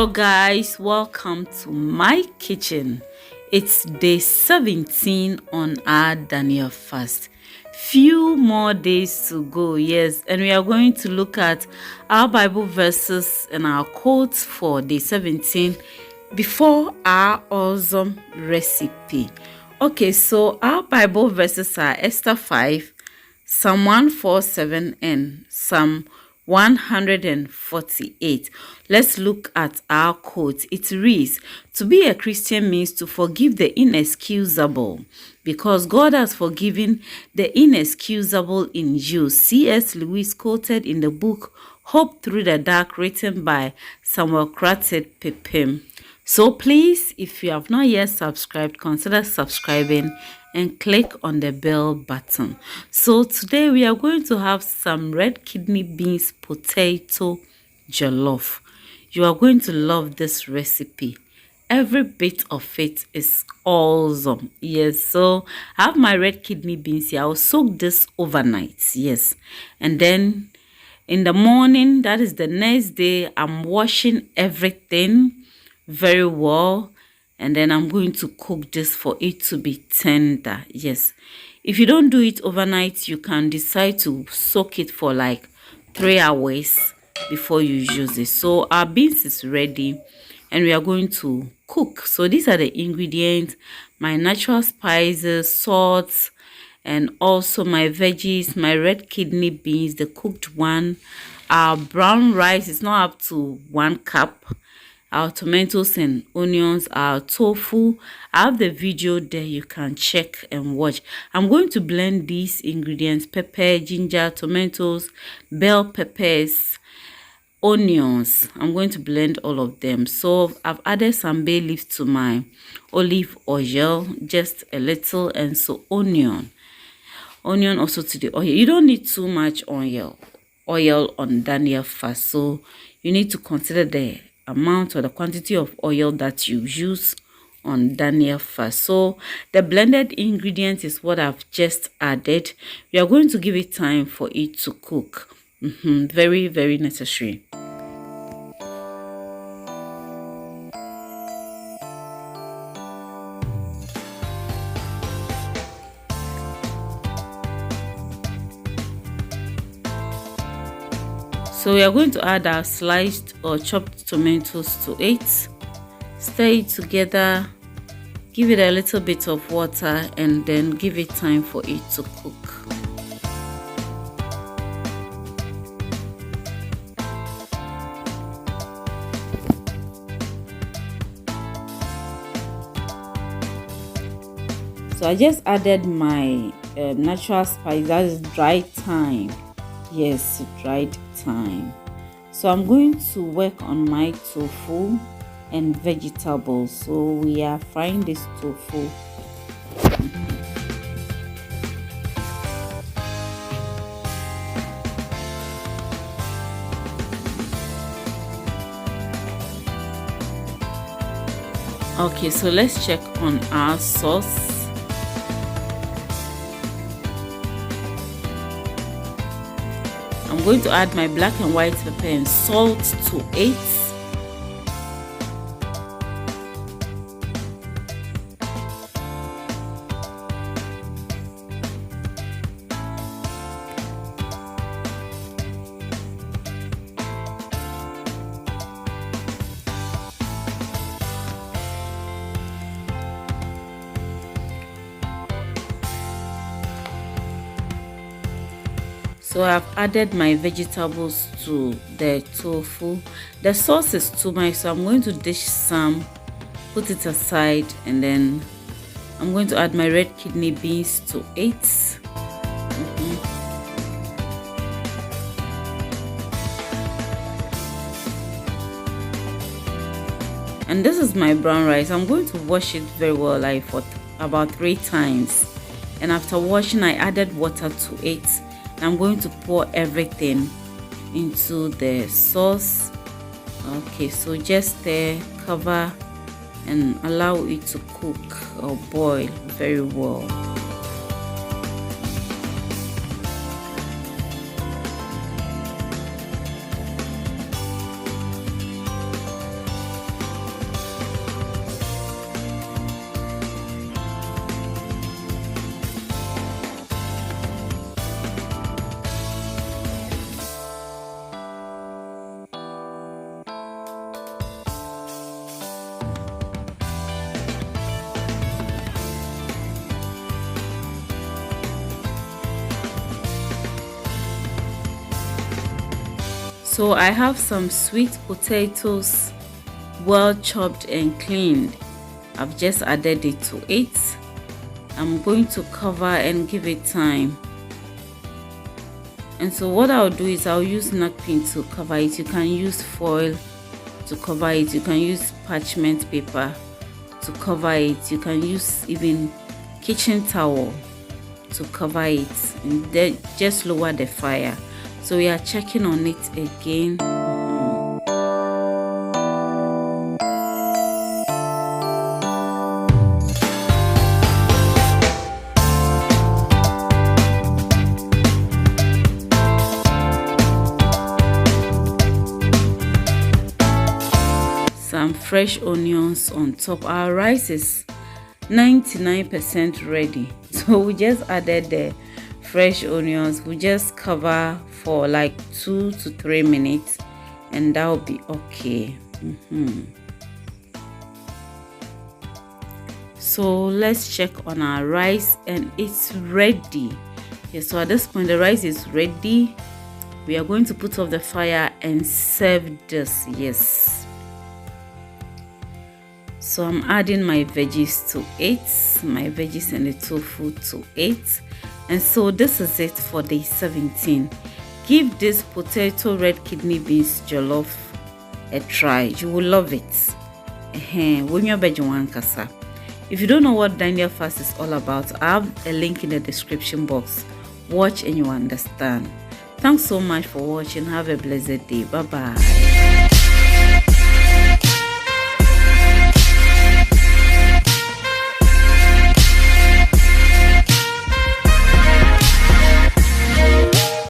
Hello guys, welcome to my kitchen. It's day 17 on our Daniel fast. Few more days to go, yes, and we are going to look at our Bible verses and our quotes for day 17 before our awesome recipe. Okay, so our Bible verses are Esther 5, Psalm 147 and Psalm 148. Let's look at our quote. It reads, "To be a Christian means to forgive the inexcusable, because God has forgiven the inexcusable in you." C.S. Lewis quoted in the book Hope Through the Dark, written by Samuel Cratchit Pepin. So please, if you have not yet subscribed, consider subscribing and click on the bell button. So today we are going to have some red kidney beans potato jollof. You are going to love this recipe. Every bit of it is awesome. Yes, so I have my red kidney beans here. I'll soak this overnight. Yes, and then in the morning, that is the next day, I'm washing everything very well, and then I'm going to cook this for it to be tender. Yes, if you don't do it overnight, you can decide to soak it for like 3 hours before you use it. So our beans is ready and we are going to cook. So these are the ingredients: my natural spices, salt, and also my veggies, my red kidney beans, the cooked one. Our brown rice is not up to 1 cup. Our tomatoes and onions, our tofu. I have the video there, you can check and watch. I'm going to blend these ingredients: pepper, ginger, tomatoes, bell peppers, onions. I'm going to blend all of them. So I've added some bay leaf to my olive oil, just a little, and so onion also to the oil. You don't need too much oil on Daniel fast, so you need to consider the amount or the quantity of oil that you use on Daniel fast. So the blended ingredient is what I've just added. We are going to give it time for it to cook. Very, very necessary. So we are going to add our sliced or chopped tomatoes to it. Stir it together, give it a little bit of water, and then give it time for it to cook. So I just added my natural spice, that is dried thyme. Yes, dried thyme. So I'm going to work on my tofu and vegetables. So we are frying this tofu. Okay, so let's check on our sauce. I'm going to add my black and white pepper and salt to it. So I've added my vegetables to the tofu. The sauce is too much, so I'm going to dish some, put it aside, and then I'm going to add my red kidney beans to it. And this is my brown rice. I'm going to wash it very well, like for about 3 times. And after washing, I added water to it. I'm going to pour everything into the sauce. Okay, so just cover and allow it to cook or boil very well. So I have some sweet potatoes, well chopped and cleaned. I've just added it to it. I'm going to cover and give it time. And so what I'll do is I'll use napkin to cover it. You can use foil to cover it. You can use parchment paper to cover it. You can use even kitchen towel to cover it, and then just lower the fire. So we are checking on it again. Some fresh onions on top. Our rice is 99% ready, so we just added the fresh onions. We just cover for like 2 to 3 minutes and that will be okay. So let's check on our rice and it's ready. Okay, so at this point the rice is ready. We are going to put off the fire and serve this. Yes, so I'm adding my veggies to it, my veggies and the tofu to it. And so this is it for day 17. Give this potato red kidney beans jollof a try. You will love it. If you don't know what Daniel fast is all about, I have a link in the description box. Watch and you understand. Thanks so much for watching. Have a blessed day. Bye bye.